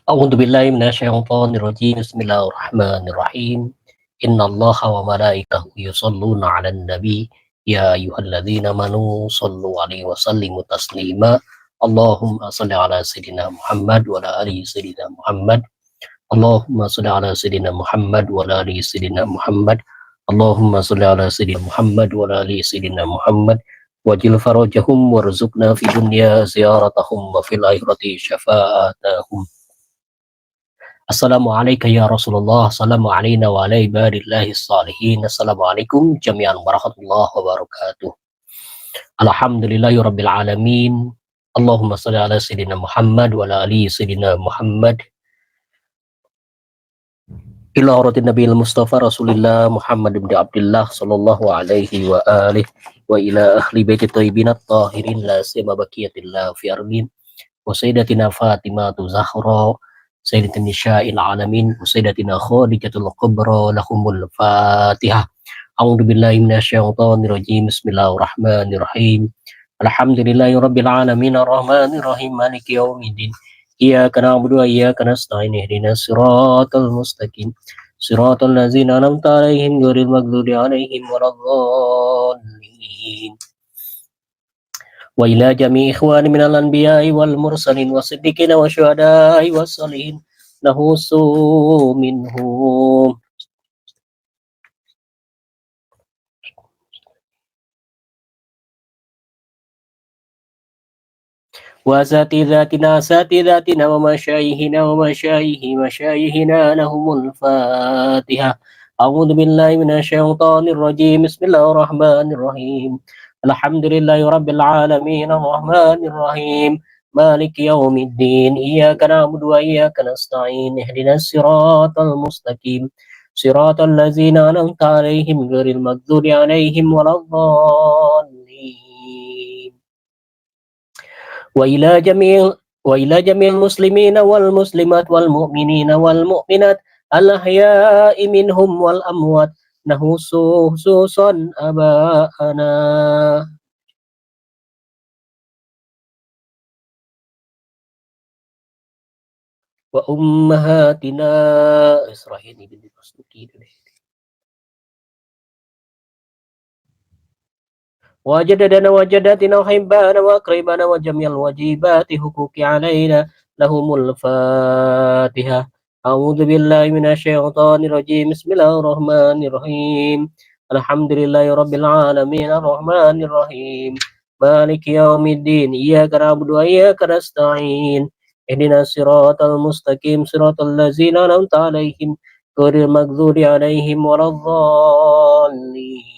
أعوذ بالله من الشيطان الرجيم بسم الله الرحمن الرحيم إن الله وملائكته يصلون على النبي يا أيها الذين آمنوا صلوا عليه وسلموا تسليما اللهم صل على سيدنا محمد وعلى آل سيدنا محمد اللهم صل على سيدنا محمد وعلى آل سيدنا محمد اللهم صل على سيدنا محمد وعلى آل سيدنا محمد وجل فرجهم وارزقنا في الدنيا زيارتهم وفي الآخرة شفاعتهم. Assalamualaikum ya Rasulullah. Assalamualaikum wa ala ibadillahis salihin. Assalamualaikum jami'an warahmatullahi wabarakatuh. Alhamdulillahirabbil alamin. Allahumma shalli ala sayyidina Muhammad wa ala ali sayyidina Muhammad. Ila haratin Nabil Mustafa Rasulillah Muhammad bin Abdullah sallallahu alaihi wa alihi wa ila ahli baiti thayyibin at-tahirin la siyama baqiyatillah fi ardin wa sayyidatina Fatimah Zahra Sayyidatina Nisa'il Alamin Sayyidatina Khadijatul Kubra lahumul Fatihah. A'udzu billahi minasyaitonir rajim. Bismillahirrahmanirrahim. Alhamdulillahirabbil alamin arrahmanir rahim maliki yaumiddin. Iyyaka na'budu wa iyyaka nasta'in ihdinas siratal mustaqim. Siratal ladzina an'amta 'alaihim ghairil maghdubi 'alaihim waladdallin. Wa ila jami ikhwani minal anbiya'i wal mursalin wasiddiqina wa syuhada'i wassalihin nahusu minhum wa satidhatina wa masyayihina lahumul fatihah. A'udzu billahi minasyaitonir rajim. Bismillahirrahmanirrahim. Alhamdulillahi rabbil alamin arrahmanir rahim maliki yaumiddin. Iyyaka na'budu wa iyyaka nasta'in ihdinas siratal mustaqim siratal ladzina an'amta 'alaihim ghairil maghdubi 'alaihim waladdallin. وإلى جميع المسلمين والمسلمات والمؤمنين والمؤمنات الأحياء منهم والأموات نخص خصوصا آباءنا وأمهاتنا وجددنا وجداتنا وحبانا وأقربانا وجميع الواجبات حقوق علينا لهم الفاتحة. أعوذ بالله من الشيطان الرجيم. بسم الله الرحمن الرحيم. الحمد لله رب العالمين الرحمن الرحيم مالك يوم الدين. إياك نعبد وإياك نستعين اهدنا الصراط المستقيم صراط الذين أنعمت عليهم غير المغضوب عليهم ولا الضالين.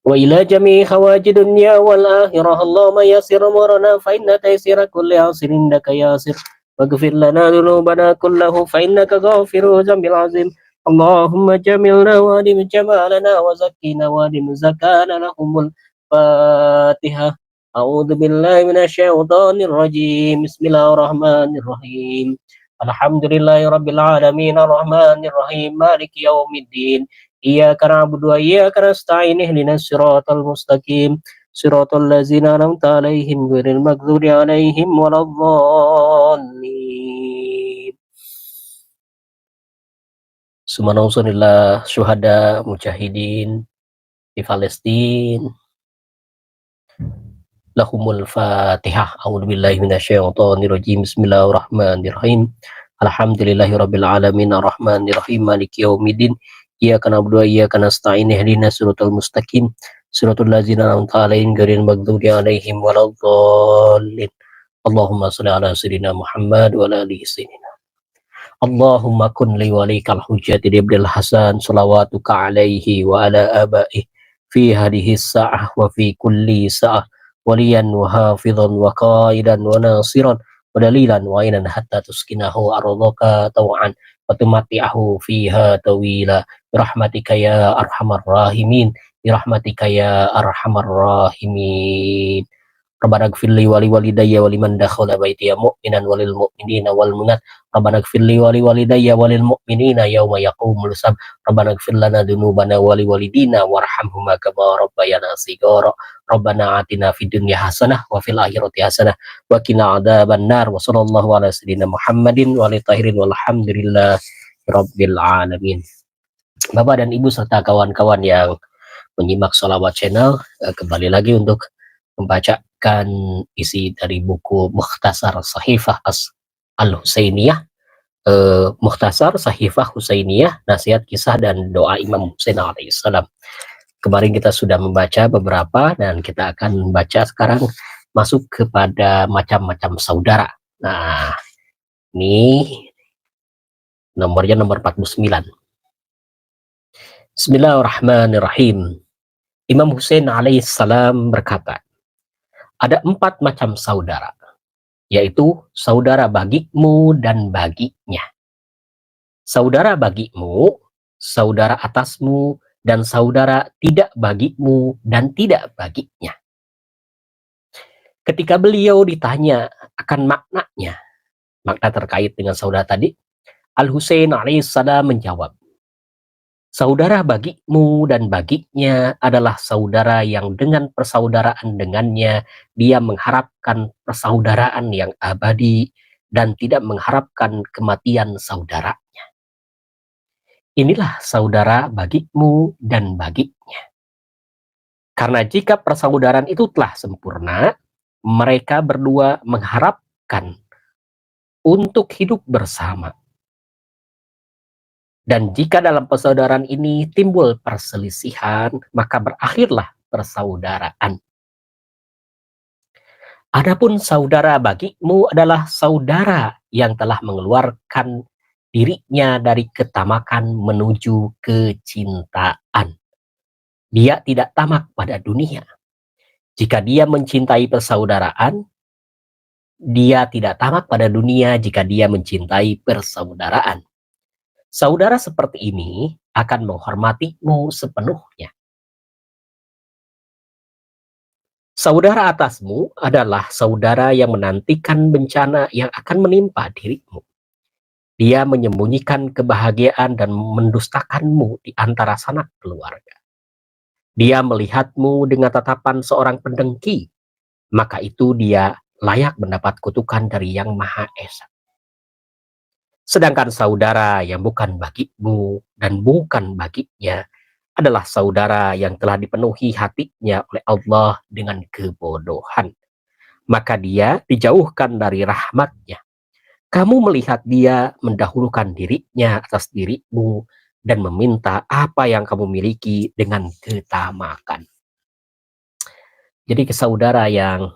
وإلى جميع حوائج الدنيا والآخرة اللهم يسر أمورنا فإن تيسير كل عسر إنك ياسر واغفر لنا ذنوبنا كله فإنك غافر ذنب العظيم. اللهم جملنا وادم جمالنا وزكينا وادم زكانا لهم الفاتحة. أعوذ بالله من الشيطان الرجيم. بسم الله الرحمن الرحيم. الحمد لله رب العالمين الرحمن الرحيم مالك يوم الدين. إياك نعبد وإياك نستعين اهدنا الصراط المستقيم صراط الذين أنعمت عليهم غير المغضوب عليهم ولا الضالين. Subhanallah syuhada mujahidin di Palestina lahumul fatihah. A'udzu billahi minasyaitonir rajim. Bismillahirrahmanirrahim. Alhamdulillahirabbil alamin arrahmanir rahim maliki yaumiddin. Iyyaka na'budu wa iyyaka nasta'in ihdinas siratal mustaqim siratal ladzina an'amta 'alaihim ghairil maghdubi 'alaihim waladdallin. Allahumma shalli ala sayyidina Muhammad wa ala ali sayyidina. Allahumma kun li walikal hujjati ibnil hasan salawatuka alaihi wa ala abaihi fi hadhihi sa'ah wa fi kulli sa'ah waliyan wa hafizan wa qaidan wa nasiran wa dalilan wa inan hatta tuskinahu ardaka taw'an wa tumati'ahu fiha tawila birahmatika ya arhamar rahimin birahmatika ya arhamar rahimin. Rabbana ighfirli wa liwalidayya wa liman dakhala baitiya mu'minan walil mu'minina wal mu'minat. Rabbana ighfirli wa liwalidayya walil mu'minina yauma yaqumul hisab. Rabbana ighfir lana dzunubana wa liwalidina warhamhuma kama rabbayana shighara. Rabbana atina fid dunya hasanah wa fil akhirati hasanah wa qina adzabannar. Wa sallallahu ala sayyidina Muhammadin wa alihi tahirin walhamdulillahi rabbil alamin. Bapak dan Ibu serta kawan-kawan yang menyimak Sholawat Channel, kembali lagi untuk membacakan isi dari buku Mukhtasar Sahifah Al-Husainiyah, Mukhtasar Sahifah Husainiyah, Nasihat Kisah dan Doa Imam Husain alaihissalam. Kemarin kita sudah membaca beberapa dan kita akan membaca sekarang masuk kepada macam-macam saudara. Nah, ini nomornya nomor 49. Bismillahirrahmanirrahim. Imam Husain alaihissalam berkata, ada 4 macam saudara, yaitu saudara bagimu dan baginya, saudara bagimu, saudara atasmu, dan saudara tidak bagimu dan tidak baginya. Ketika beliau ditanya akan maknanya, makna terkait dengan saudara tadi, Al-Husain alaihissalam menjawab, saudara bagimu dan baginya adalah saudara yang dengan persaudaraan dengannya dia mengharapkan persaudaraan yang abadi dan tidak mengharapkan kematian saudaranya. Inilah saudara bagimu dan baginya. Karena jika persaudaraan itu telah sempurna, mereka berdua mengharapkan untuk hidup bersama. Dan jika dalam persaudaraan ini timbul perselisihan, maka berakhirlah persaudaraan. Adapun saudara bagimu adalah saudara yang telah mengeluarkan dirinya dari ketamakan menuju kecintaan. Dia tidak tamak pada dunia. Jika dia mencintai persaudaraan, dia tidak tamak pada dunia jika dia mencintai persaudaraan. Saudara seperti ini akan menghormatimu sepenuhnya. Saudara atasmu adalah saudara yang menantikan bencana yang akan menimpa dirimu. Dia menyembunyikan kebahagiaan dan mendustakanmu di antara sanak keluarga. Dia melihatmu dengan tatapan seorang pendengki, maka itu dia layak mendapat kutukan dari Yang Maha Esa. Sedangkan saudara yang bukan bagimu dan bukan baginya adalah saudara yang telah dipenuhi hatinya oleh Allah dengan kebodohan. Maka dia dijauhkan dari rahmatnya. Kamu melihat dia mendahulukan dirinya atas dirimu dan meminta apa yang kamu miliki dengan ketamakan. Jadi saudara yang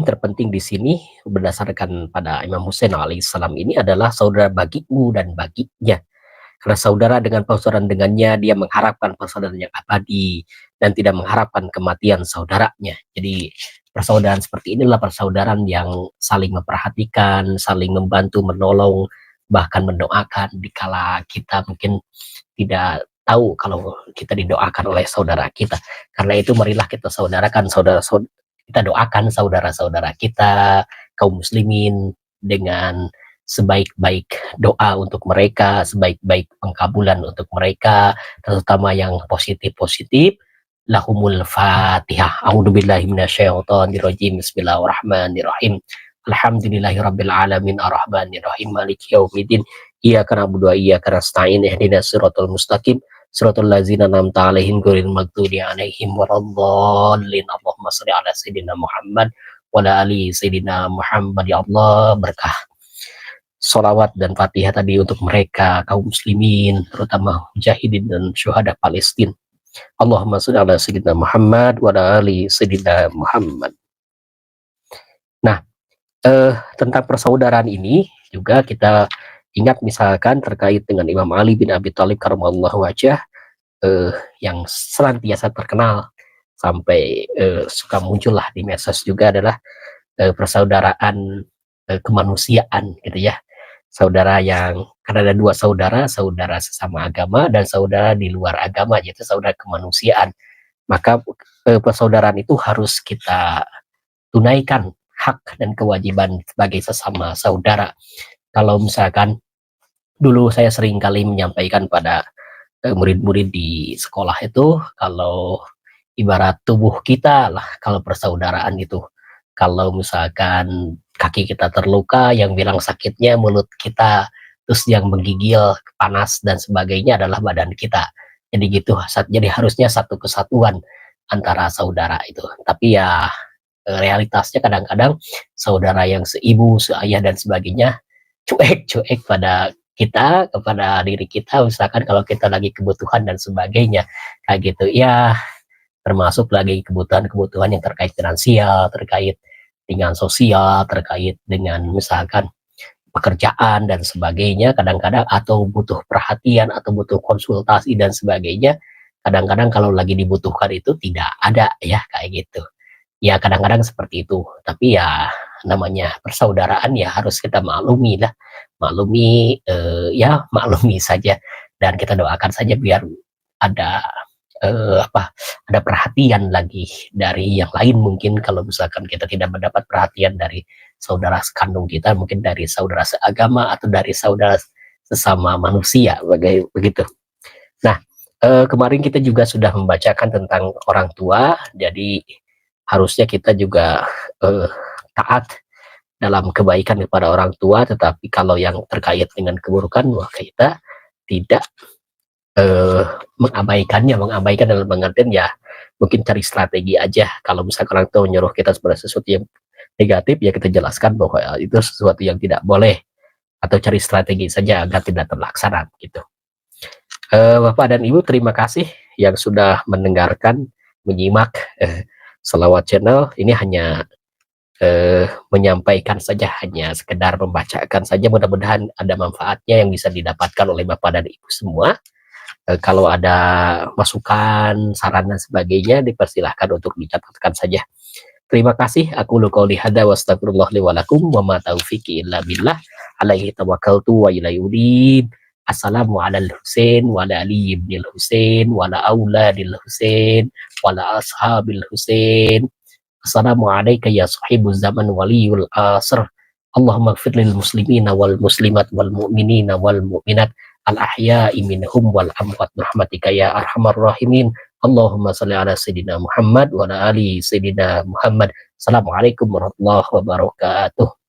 terpenting di sini berdasarkan pada Imam Husain alaihissalam ini adalah saudara bagimu dan baginya. Karena saudara dengan persaudaraan dengannya dia mengharapkan persaudaraan yang abadi dan tidak mengharapkan kematian saudaranya. Jadi persaudaraan seperti inilah persaudaraan yang saling memperhatikan, saling membantu, menolong, bahkan mendoakan dikala kita mungkin tidak tahu kalau kita didoakan oleh saudara kita. Karena itu marilah kita saudarakan kita doakan saudara-saudara kita, kaum muslimin, dengan sebaik-baik doa untuk mereka, sebaik-baik pengkabulan untuk mereka, terutama yang positif-positif. Lahumul Fatihah. A'udzubillahi minasyaitonirrajim. Bismillahirrahmanirrahim. Alhamdulillahirabbil alamin arrahmanirrahim maliki yaumiddin. Iyyaka na'budu wa iyyaka nasta'in ihdinas siratal mustaqim siratal ladzina an'amta 'alaihim ghairil maghdubi 'alaihim waladdallin. Allahumma shalli ala sayyidina Muhammad wa ala ali sayyidina Muhammad. Ya Allah, berkah sholawat dan fatihah tadi untuk mereka kaum muslimin, terutama mujahidin dan syuhada Palestina. Allahumma shalli ala sayyidina Muhammad wa ala ali sayyidina Muhammad. Nah, tentang persaudaraan ini juga kita ingat misalkan terkait dengan Imam Ali bin Abi Thalib karramallahu wajhah, yang senantiasa terkenal sampai suka muncullah di medsos juga adalah persaudaraan kemanusiaan gitu ya. Saudara yang karena ada 2 saudara, saudara sesama agama dan saudara di luar agama, yaitu saudara kemanusiaan. Maka persaudaraan itu harus kita tunaikan hak dan kewajiban sebagai sesama saudara. Kalau misalkan dulu saya sering kali menyampaikan pada murid-murid di sekolah itu, kalau ibarat tubuh kita lah, kalau persaudaraan itu, kalau misalkan kaki kita terluka, yang bilang sakitnya mulut kita, terus yang menggigil panas dan sebagainya adalah badan kita. Jadi gitu, jadi harusnya satu kesatuan antara saudara itu. Tapi ya realitasnya kadang-kadang saudara yang seibu, seayah dan sebagainya cuek-cuek pada kita, kepada diri kita, misalkan kalau kita lagi kebutuhan dan sebagainya, kayak gitu. Ya, termasuk lagi kebutuhan-kebutuhan yang terkait finansial, terkait dengan sosial, terkait dengan misalkan pekerjaan dan sebagainya, kadang-kadang atau butuh perhatian atau butuh konsultasi dan sebagainya, kadang-kadang kalau lagi dibutuhkan itu tidak ada ya, kayak gitu. Ya kadang-kadang seperti itu, tapi ya namanya persaudaraan ya harus kita maklumi lah, maklumi, ya maklumi saja, dan kita doakan saja biar ada, ada perhatian lagi dari yang lain, mungkin kalau misalkan kita tidak mendapat perhatian dari saudara sekandung kita, mungkin dari saudara seagama atau dari saudara sesama manusia, begitu. Nah, kemarin kita juga sudah membacakan tentang orang tua, jadi harusnya kita juga taat dalam kebaikan kepada orang tua, tetapi kalau yang terkait dengan keburukan, wah kita tidak mengabaikan dalam pengertian ya mungkin cari strategi aja. Kalau misalkan orang tua menyuruh kita sebenarnya sesuatu yang negatif, ya kita jelaskan bahwa itu sesuatu yang tidak boleh, atau cari strategi saja agar tidak terlaksana gitu. Bapak dan Ibu, terima kasih yang sudah mendengarkan, menyimak Selawat Channel. Ini hanya menyampaikan saja, hanya sekedar membacakan saja. Mudah-mudahan ada manfaatnya yang bisa didapatkan oleh Bapak dan Ibu semua. Kalau ada masukan, saran dan sebagainya, dipersilahkan untuk dicatatkan saja. Terima kasih. Aku lu qouli hadza wa astagfirullah li wa lakum wa ma taufiqi illa billah. Alaihi tawakkaltu wa ilaihi unib. Assalamu ala al-Husain wa ala Ali ibn al-Husain wa ala auladil Husain wa ala ashabil Husain. Assalamu alayka ya sahibuz zaman waliyul asr. Allahumma ighfir lil muslimina wal muslimat wal mu'minina wal mu'minat al ahya'i minhum wal amwat rahmatika ya arhamar rahimin. Allahumma salli ala sayyidina Muhammad wa ala ali sayyidina Muhammad. Assalamualaikum warahmatullahi wabarakatuh.